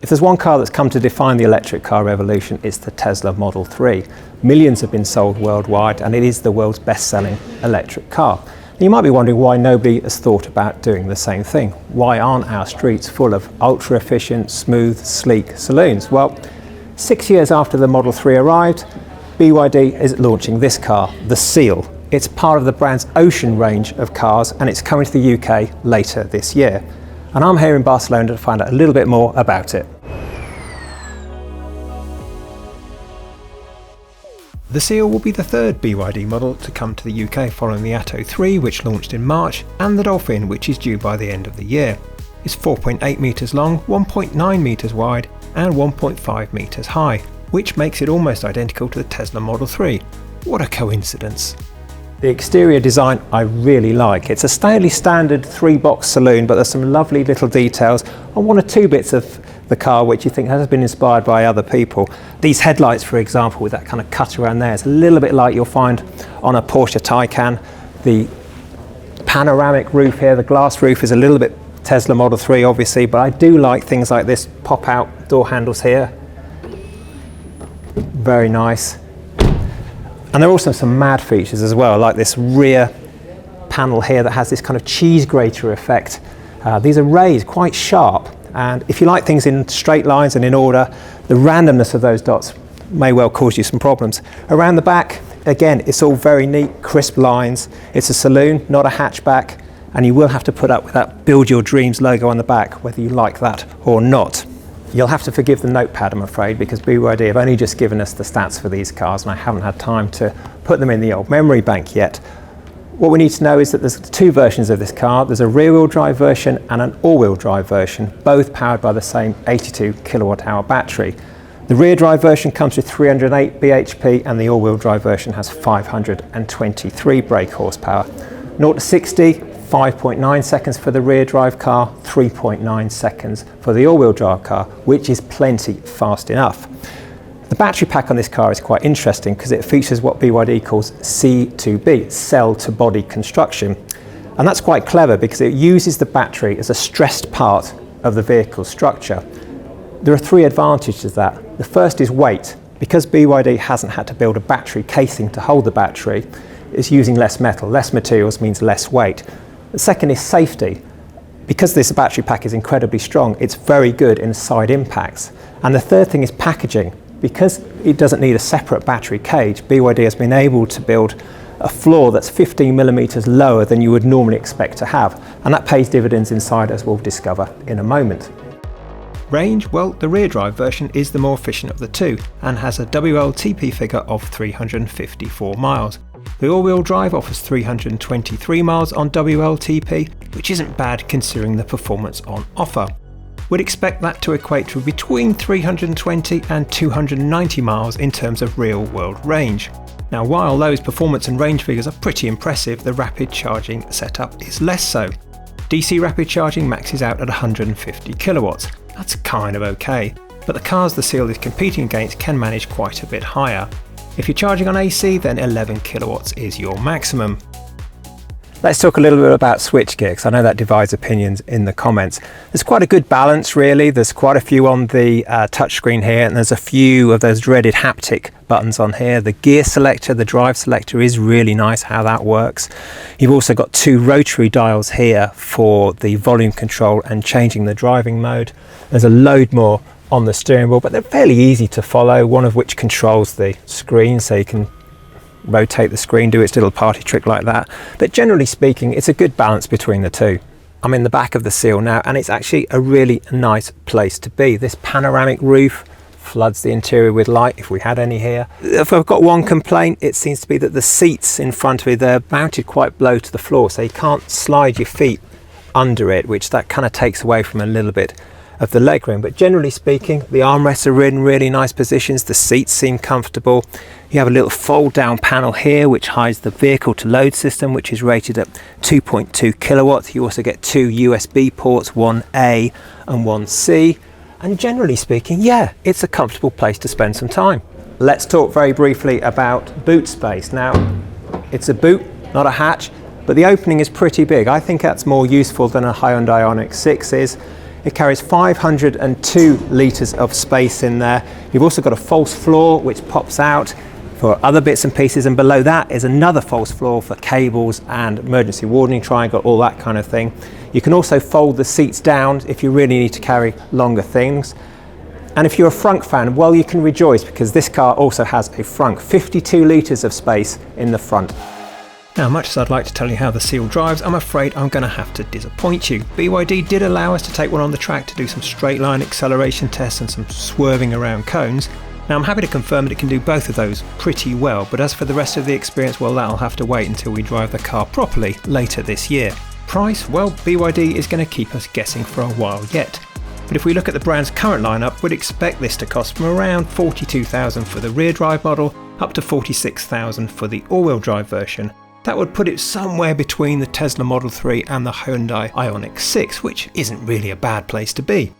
If there's one car that's come to define the electric car revolution, it's the Tesla Model 3. Millions have been sold worldwide, and it is the world's best-selling electric car. You might be wondering why nobody has thought about doing the same thing. Why aren't our streets full of ultra-efficient, smooth, sleek saloons? Well, 6 years after the Model 3 arrived, BYD is launching this car, the Seal. It's part of the brand's Ocean range of cars, and it's coming to the UK later this year. And I'm here in Barcelona to find out a little bit more about it. The Seal will be the third BYD model to come to the UK following the Atto 3, which launched in March, and the Dolphin, which is due by the end of the year. It's 4.8 metres long, 1.9 metres wide and 1.5 metres high, which makes it almost identical to the Tesla Model 3. What a coincidence. The exterior design I really like. It's a fairly standard 3-box saloon, but there's some lovely little details on one or two bits of the car which you think has been inspired by other people. These headlights, for example, with that kind of cut around there, it's a little bit like you'll find on a Porsche Taycan. The panoramic roof here, the glass roof, is a little bit Tesla Model 3 obviously, but I do like things like this pop-out door handles here. Very nice. And there are also some mad features as well, like this rear panel here that has this kind of cheese grater effect. These are raised quite sharp, and if you like things in straight lines and in order, the randomness of those dots may well cause you some problems. Around the back, again, it's all very neat, crisp lines. It's a saloon, not a hatchback, and you will have to put up with that Build Your Dreams logo on the back, whether you like that or not. You'll have to forgive the notepad, I'm afraid, because BYD have only just given us the stats for these cars and I haven't had time to put them in the old memory bank yet. What we need to know is that there's two versions of this car. There's a rear-wheel drive version and an all-wheel drive version, both powered by the same 82 kilowatt-hour battery. The rear drive version comes with 308 bhp and the all-wheel drive version has 523 brake horsepower. 0 to 60, 5.9 seconds for the rear drive car, 3.9 seconds for the all-wheel drive car, which is plenty fast enough. The battery pack on this car is quite interesting because it features what BYD calls C2B, cell to body construction. And that's quite clever because it uses the battery as a stressed part of the vehicle's structure. There are three advantages to that. The first is weight. Because BYD hasn't had to build a battery casing to hold the battery, it's using less metal. Less materials means less weight. The second is safety. Because this battery pack is incredibly strong, it's very good in side impacts. And the third thing is packaging. Because it doesn't need a separate battery cage, BYD has been able to build a floor that's 15 millimeters lower than you would normally expect to have. And that pays dividends inside, as we'll discover in a moment. Range, well, the rear drive version is the more efficient of the two and has a WLTP figure of 354 miles. The all-wheel drive offers 323 miles on WLTP, which isn't bad considering the performance on offer. We'd expect that to equate to between 320 and 290 miles in terms of real-world range. Now, while those performance and range figures are pretty impressive, the rapid charging setup is less so. DC rapid charging maxes out at 150 kilowatts. That's kind of okay, but the cars the Seal is competing against can manage quite a bit higher. If you're charging on AC, then 11 kilowatts is your maximum. Let's talk a little bit about switchgear, because I know that divides opinions in the comments. There's quite a good balance really. There's quite a few on the touchscreen here, and there's a few of those dreaded haptic buttons on here. The gear selector, the drive selector is really nice how that works. You've also got two rotary dials here for the volume control and changing the driving mode. There's a load more on the steering wheel, but they're fairly easy to follow, one of which controls the screen, so you can rotate the screen, do its little party trick like that. But generally speaking, it's a good balance between the two. I'm in the back of the Seal now, and it's actually a really nice place to be. This panoramic roof floods the interior with light, if we had any here. If I've got one complaint, it seems to be that the seats in front of me, they're mounted quite low to the floor, so you can't slide your feet under it, which that kind of takes away from a little bit of the legroom. But generally speaking, the armrests are in really nice positions, the seats seem comfortable. You have a little fold down panel here which hides the vehicle to load system, which is rated at 2.2 kilowatts. You also get two USB ports, one A and one C, and generally speaking, yeah, it's a comfortable place to spend some time. Let's talk very briefly about boot space. Now, it's a boot, not a hatch, but the opening is pretty big. I think that's more useful than a Hyundai Ioniq 6 is. It carries 502 litres of space in there. You've also got a false floor which pops out for other bits and pieces, and below that is another false floor for cables and emergency warning triangle, all that kind of thing. You can also fold the seats down if you really need to carry longer things. And if you're a frunk fan, well, you can rejoice because this car also has a frunk, 52 litres of space in the front. Now, much as I'd like to tell you how the Seal drives, I'm afraid I'm going to have to disappoint you. BYD did allow us to take one on the track to do some straight line acceleration tests and some swerving around cones. Now, I'm happy to confirm that it can do both of those pretty well, but as for the rest of the experience, well, that'll have to wait until we drive the car properly later this year. Price? Well, BYD is going to keep us guessing for a while yet. But if we look at the brand's current lineup, we'd expect this to cost from around $42,000 for the rear drive model up to $46,000 for the all-wheel drive version. That would put it somewhere between the Tesla Model 3 and the Hyundai Ioniq 6, which isn't really a bad place to be.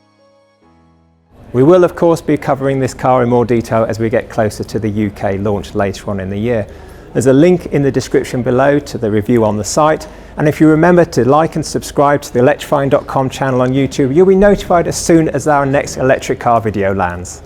We will of course be covering this car in more detail as we get closer to the UK launch later on in the year. There's a link in the description below to the review on the site, and if you remember to like and subscribe to the electrifying.com channel on YouTube, you'll be notified as soon as our next electric car video lands.